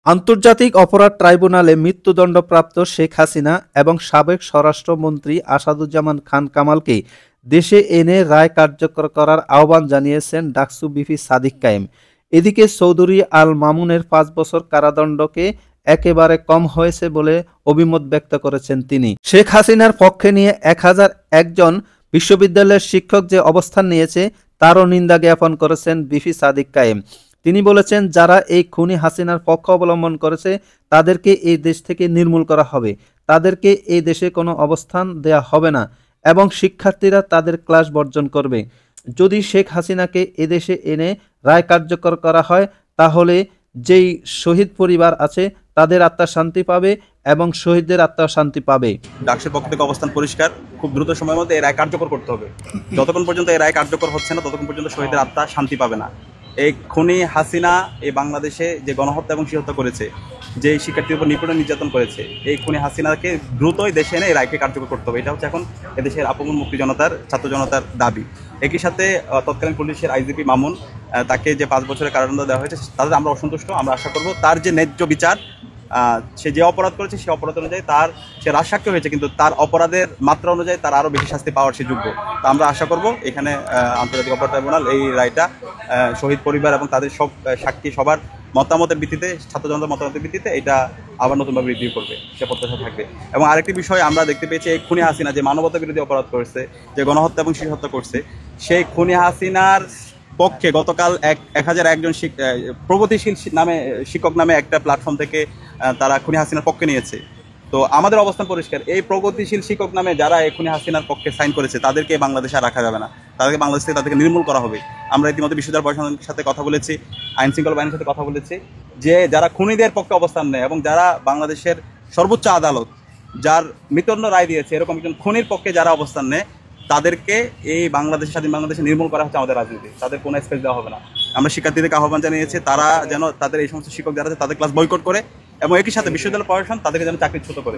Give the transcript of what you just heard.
আন্তর্জাতিক অপরাধ ট্রাইব্যুনালে মৃত্যুদণ্ডপ্রাপ্ত শেখ হাসিনা এবং সাবেক স্বরাষ্ট্রমন্ত্রী আসাদুজ্জামান খান কামালকে দেশে এনে রায় কার্যকর করার আহ্বান জানিয়েছেন ডাকসু বিপি সাদিক কায়েম। এদিকে চৌধুরী আল মামুনের ৫ বছর কারাদণ্ডকে একেবারে কম হয়েছে বলে অভিমত ব্যক্ত করেছেন তিনি। শেখ হাসিনার পক্ষে নিয়ে ১০০১ জন বিশ্ববিদ্যালয়ের শিক্ষক যে অবস্থান নিয়েছে তারও নিন্দা জ্ঞাপন করেছেন বিপি সাদিক কায়েম। তিনি বলেছেন, যারা এই খুনি হাসিনার পক্ষ অবলম্বন করেছে তাদেরকে এই দেশ থেকে নির্মূল করা হবে, তাদেরকে এই দেশে কোনো অবস্থান দেয়া হবে না এবং শিক্ষার্থীরা তাদের ক্লাস বর্জন করবে। যদি শেখ হাসিনাকে এদেশে এনে রায় কার্যকর করা হয় তাহলে যেই শহীদ পরিবার আছে তাদের আত্মা শান্তি পাবে এবং শহীদদের আত্মা শান্তি পাবে। ডাকসুর পক্ষ থেকে অবস্থান পরিষ্কার, খুব দ্রুত সময়ের মধ্যে এই রায় কার্যকর করতে হবে। যতক্ষণ পর্যন্ত এই রায় কার্যকর হচ্ছে না ততক্ষণ পর্যন্ত শহীদের আত্মা শান্তি পাবে না। এই খুনি হাসিনা এই বাংলাদেশে যে গণহত্যা এবং শিহত্যা করেছে, যে শিক্ষার্থীর উপর নিপীড়ন নির্যাতন করেছে, এই খুনি হাসিনাকে দ্রুতই দেশে এনে এই রায়কে কার্যকর করতে হবে। এটা হচ্ছে এখন এদেশের আপমন মুক্তি জনতার, ছাত্র জনতার দাবি। একই সাথে তৎকালীন পুলিশের আইজিপি মামুন, তাকে যে ৫ বছরের কারাদণ্ড দেওয়া হয়েছে তাদের আমরা অসন্তুষ্ট। আমরা আশা করব তার যে ন্যায্য বিচার, সে যে অপরাধ করেছে সে অপরাধ অনুযায়ী সে রাজসাক্ষ্য হয়েছে, কিন্তু তার অপরাধের মাত্রা অনুযায়ী তার আরও বেশি শাস্তি পাওয়ার সে যোগ্য। তো আমরা আশা করব এখানে আন্তর্জাতিক অপরাধ ট্রাইব্যুনাল এই রায়টা শহীদ পরিবার এবং তাদের সব সাক্ষী সবার মতামতের ভিত্তিতে, ছাত্র জনতার মতামতের ভিত্তিতে এটা আবার নতুনভাবে রিভিউ করবে, সে প্রত্যাশা থাকবে। এবং আরেকটি বিষয় আমরা দেখতে পেয়েছি, এই খুনি হাসিনা যে মানবতা বিরোধী অপরাধ করেছে, যে গণহত্যা এবং শিশুহত্যা করছে, সেই খুনি হাসিনার পক্ষে গতকাল ১০০১ জন প্রগতিশীল নামে শিক্ষক নামে একটা প্ল্যাটফর্ম থেকে তারা খুনি হাসিনার পক্ষে নিয়েছে। তো আমাদের অবস্থান পরিষ্কার, এই প্রগতিশীল শিক্ষক নামে যারা এই খুনি হাসিনার পক্ষে সাইন করেছে তাদেরকে বাংলাদেশে আর রাখা যাবে না, তাদেরকে বাংলাদেশ থেকে তাদেরকে নির্মূল করা হবে। আমরা ইতিমধ্যে বিশ্ববিদ্যালয় প্রশাসনের সাথে কথা বলেছি, আইন শৃঙ্খলা বাহিনীর সাথে কথা বলেছি, যে যারা খুনিদের পক্ষে অবস্থান নেয় এবং যারা বাংলাদেশের সর্বোচ্চ আদালত যার মৃত্যুদণ্ড রায় দিয়েছে এরকম একজন খুনির পক্ষে যারা অবস্থান নেয় তাদেরকে এই বাংলাদেশের স্বাধীন বাংলাদেশে নির্মূল করা হচ্ছে আমাদের রাজনীতি, তাদের কোনো স্পেস দেওয়া হবে না। আমরা শিক্ষার্থীদেরকে আহ্বান জানিয়েছি তারা যেন তাদের এই সমস্ত শিক্ষক যারা আছে তাদের ক্লাস বয়কট করে এবং একই সাথে বিশ্ববিদ্যালয় প্রশাসন তাদেরকে যেন চাকরিচ্যুত করে।